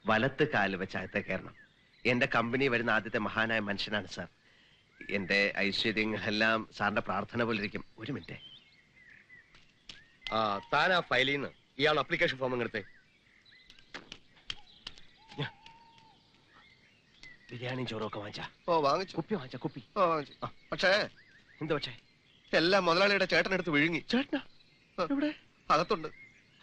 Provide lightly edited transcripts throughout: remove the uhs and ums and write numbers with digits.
വലത്ത് കാല് വെച്ച് അകത്തെ കയറണം. എന്റെ കമ്പനി വരുന്ന ആദ്യത്തെ മഹാനായ മനുഷ്യനാണ് സാർ. എന്റെ ഐശ്വര്യങ്ങളെല്ലാം സാറിന്റെ പ്രാർത്ഥന പോലെ ഇരിക്കും. ഒരു മിനിറ്റ്. താൻ ആ ഫയലിൽ നിന്ന് ഇയാൾ അപ്ലിക്കേഷൻ ഫോം എടുത്തേ. ബിരിയാണിയും ചോറും ഒക്കെ വാങ്ങിച്ചാ? വാങ്ങിച്ചു. കുപ്പി വാങ്ങിച്ച? കുപ്പി പക്ഷേ എന്ത്? പക്ഷേ എല്ലാം മുതലാളിയുടെ ചേട്ടനെടുത്ത് വിഴുങ്ങി. ചേട്ടനാ? എവിടെ? അകത്തുണ്ട്.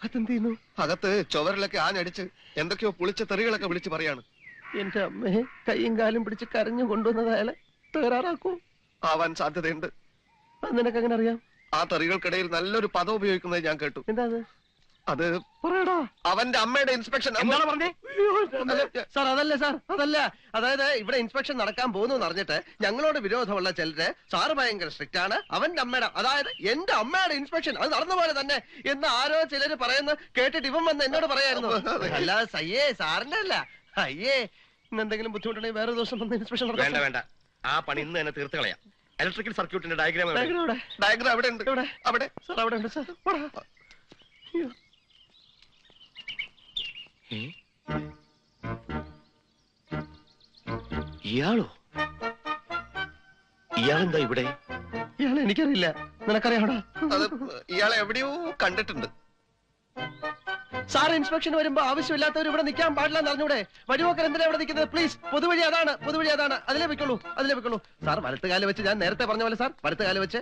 അതെന്ത് ചെയ്യുന്നു? അകത്ത് ചുവരിലൊക്കെ ആഞ്ഞടിച്ച് എന്തൊക്കെയോ പുളിച്ച തെറികളൊക്കെ വിളിച്ച് പറയാണ്. എന്റെ അമ്മയെ കൈയും കാലും പിടിച്ച് കരഞ്ഞു കൊണ്ടുവന്നത് അയാളെ തകരാറാക്കൂ? ആവാൻ സാധ്യതയുണ്ട്. അത് നിനക്ക് എങ്ങനെ അറിയാം? ആ തെറികൾക്കിടയിൽ നല്ലൊരു പദം ഉപയോഗിക്കുന്നത് ഞാൻ കേട്ടു. എന്താ അത്? പറയടാ. അവന്റെ അമ്മയുടെ ഇൻസ്പെക്ഷൻ. എന്താണ് പറഞ്ഞേ? സാർ അതല്ല സാർ, അതല്ല. അതായത് ഇവിടെ ഇൻസ്പെക്ഷൻ നടക്കാൻ പോകുന്നു അറിഞ്ഞിട്ട് ഞങ്ങളോട് വിരോധമുള്ള ചിലര് സാറ് ഭയങ്കര സ്ട്രിക്റ്റ് ആണ്, അവന്റെ അമ്മയുടെ, അതായത് എന്റെ അമ്മയുടെ ഇൻസ്പെക്ഷൻ അത് നടന്ന പോലെ തന്നെ എന്ന് ആരോ ചിലര് പറയുന്ന കേട്ടിട്ട് ഇവൻ വന്ന് എന്നോട് പറയായിരുന്നു. അല്ലാതെ സയ്യേ സാറിന്റെ അല്ല. അയ്യേ, ഇന്നെന്തെങ്കിലും ബുദ്ധിമുട്ടുണ്ടെങ്കിൽ വേറെ ദിവസം വന്ന് ഇൻസ്പെക്ഷൻ വേണ്ട വേണ്ട, ആ പണി ഇന്ന് തന്നെ തീർത്ത് കളയാം. ഇലക്ട്രിക്കൽ സർക്യൂട്ടിന്റെ ഡയഗ്രാം അവിടെ ഉണ്ട്. അവിടെ സാർ അവിടെ ഉണ്ട് സാർ. ഇയാളോ? ഇയാളെന്താ ഇവിടെ? ഇയാളെ എനിക്കറിയില്ല, നിനക്കറിയാമോടാ? ഇയാളെ എവിടെയോ കണ്ടിട്ടുണ്ട്. സാർ ഇൻസ്പെക്ഷൻ വരുമ്പോ ആവശ്യമില്ലാത്തവർ ഇവിടെ നിൽക്കാൻ പാടില്ല എന്ന് അറിഞ്ഞൂടെ? വഴിപോക്കർ എന്തിനാ ഇവിടെ നിൽക്കുന്നത്? പ്ലീസ്, പൊതുവഴി അതാണ്, പൊതുവഴി അതാണ്, അതിലേ വെക്കുള്ളൂ, അതിലേ വെക്കുള്ളൂ. സാർ വലത്തുകാല് വെച്ച്, ഞാൻ നേരത്തെ പറഞ്ഞ പോലെ സാർ വലത്തുകാല് വെച്ച്.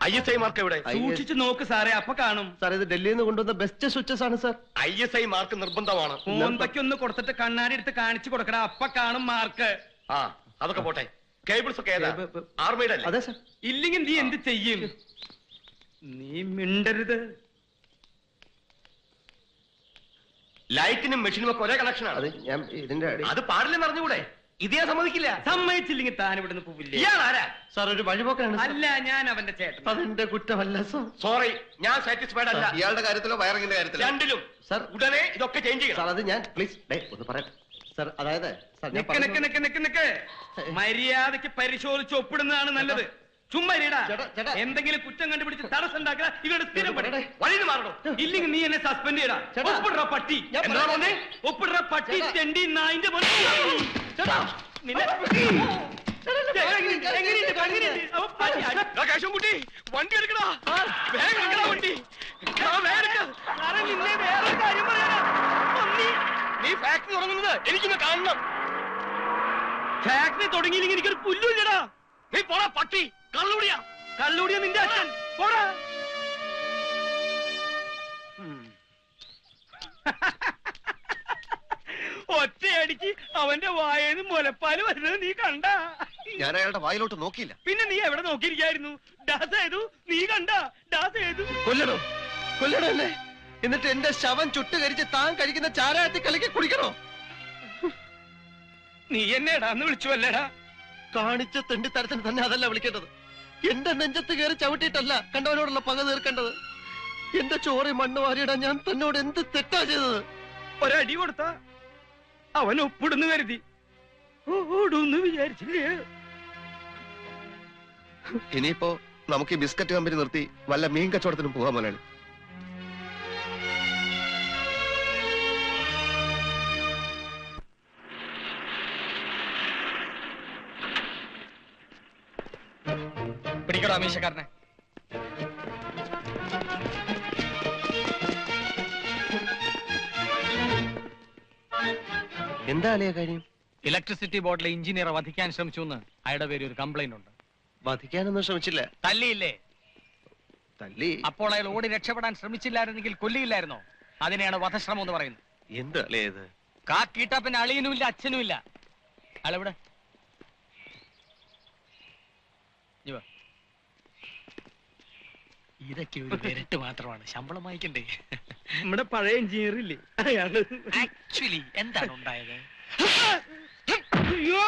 ISI മാർക്ക് എവിടെ? സൂക്ഷിച്ചു നോക്ക് സാറേ, അപ്പൊ കാണും. സാർ ഇത് ഡൽഹിയിൽ നിന്ന് കൊണ്ടുവന്ന ബെസ്റ്റ് സ്വിച്ചസ് ആണ് സാർ. ISI മാർക്ക് നിർബന്ധമാണ്. മോന്തയ്ക്കൊന്ന് കൊടുത്തിട്ട് കണ്ണാടി എടുത്ത് കാണിച്ചു കൊടുക്കണ, അപ്പൊ കാണും മാർക്ക്. അതൊക്കെ പോട്ടെ. കേബിൾസ് ഒക്കെ ആർമയുടെ അതെ സാർ. ഇല്ലെങ്കിൽ നീ എന്ത് ചെയ്യും? നീ മിണ്ടരുത്. ലൈറ്റിനും മെഷീനും ഒക്കെ ഒരേ കണക്ഷനാണ്. അത് ഞാൻ ഇതിന്റെ അത് പാടില്ലെന്ന് അറിഞ്ഞുകൂടെ? ഇതേ സമ്മതിക്കില്ല. സമ്മതിച്ചില്ലെങ്കിൽ താൻ ഇവിടുന്ന് പോവില്ലേ? ഇയാളാരാ? സാർ ഒരു വഴിപോക്കാണ്. അല്ല, ഞാൻ അവന്റെ ചേട്ടൻ. അതെന്റെ കുറ്റമല്ല സാർ. സോറി, ഞാൻ സാറ്റിസ്ഫൈഡ് അല്ല. ഇയാളുടെ കാര്യത്തിലോ വയറിങ്ങിന്റെ കാര്യത്തിലോ? രണ്ടിലും. സാർ ഉടനെ ഇതൊക്കെ ചേഞ്ച് ചെയ്യണം. സാർ അത് ഞാൻ പ്ലീസ് ഒന്ന് പറയാം സാർ. അതായത് മര്യാദക്ക് പരിശോധിച്ച് ഒപ്പിടുന്നതാണ് നല്ലത്. ചുമ്മാ എന്തെങ്കിലും കുറ്റം കണ്ടുപിടിച്ച് തടസ്സം ഉണ്ടാക്കുക. ഇവരുടെ സ്ഥിരം വഴിന് മാറണോ? ഇല്ലെങ്കിൽ നീ എന്നെ സസ്പെൻഡ് ചെയ്യടാ. ഒപ്പിടുற പട്ടി, ഒപ്പിടുற പട്ടി, തെണ്ടി നായിന്റെ വണ്ടി എടുക്കടാ, വണ്ടി. നീ ഫാക്ടറി തുടങ്ങുന്നത് എനിക്കൊന്ന് കാണണം. ഫാക്ടറി തുടങ്ങിയില്ലെങ്കിൽ എനിക്കൊരു പുല്ലുമില്ലടാ. നീ പോടാ പട്ടി, കള്ളുടിയാ. കള്ളുടിയ നിന്റെ അച്ഛൻ. പോടാ. ഒറ്റയടിക്ക് അവന്റെ വായേന്ന് മുലപ്പാല് വരുന്നത് നീ കണ്ട? ഞാൻ അയാളുടെ വായിലോട്ട് നോക്കിയില്ല. പിന്നെ നീ എവിടെ നോക്കിയിരിക്കായിരുന്നു? ഡാസ് ചെയ്തു, നീ കണ്ട? ഡാസ് ചെയ്തു. കൊല്ലണോ? കൊല്ലണോ എന്നെ? എന്നിട്ട് എന്റെ ശവം ചുട്ടുകരിച്ച് താൻ കഴിക്കുന്ന ചാരായത്തിൽ കലക്കി കുടിക്കണോ? നീ എന്നെടാ എന്ന് വിളിച്ചുവല്ലേടാ? കാണിച്ച തെണ്ടിത്തരത്തിന് തന്നെ അതല്ല വിളിക്കേണ്ടത്. എന്റെ നെഞ്ചത്ത് കയറി ചവിട്ടിയിട്ടല്ല കണ്ടവനോടുള്ള പക തീർക്കേണ്ടത്. എന്റെ ചോറി മണ്ണ് വാരിയിടാൻ ഞാൻ തന്നോട് എന്ത് തെറ്റാ ചെയ്തത്? ഒരടി കൊടുത്ത അവൻ ഒപ്പിടുന്നു കരുതി ഓടുന്ന് വിചാരിച്ചില്ലേ? ഇനിയിപ്പോ നമുക്ക് ഈ ബിസ്ക്കറ്റ് കമ്പനി നിർത്തി വല്ല മീൻ കച്ചവടത്തിനും പോകാൻ പോലെയാണ്. പിടിക്കടോ അമീശക്കാരനെ. എന്താ അളിയ കാര്യം? ഇലക്ട്രിസിറ്റി ബോർഡിലെ എഞ്ചിനീയറെ വധിക്കാൻ ശ്രമിച്ചു എന്ന് അയാളുടെ പേര് ഒരു കംപ്ലൈന്റ് ഉണ്ട്. വധിക്കാനൊന്നും ശ്രമിച്ചില്ല. തല്ലിയില്ലേ? തല്ലി. അപ്പോൾ അയാൾ ഓടി രക്ഷപ്പെടാൻ ശ്രമിച്ചില്ലായിരുന്നെങ്കിൽ കൊല്ലിയില്ലായിരുന്നോ? അതിനെയാണ് വധശ്രമം എന്ന് പറയുന്നത്. എന്ത് അളിയത്? കാക്കീട്ട പിന്നെ അളിയനുമില്ല അച്ഛനുമില്ല. അയാളെവിടെ? ഇതൊക്കെ ഒരു പെരട്ട് മാത്രമാണ്, ശമ്പളം വായിക്കണ്ടേ? നമ്മുടെ പഴയ എഞ്ചിനീയർ ഇല്ലേ അയാള്? ആക്ച്വലി എന്താണ് ഉണ്ടായത്? അയ്യോ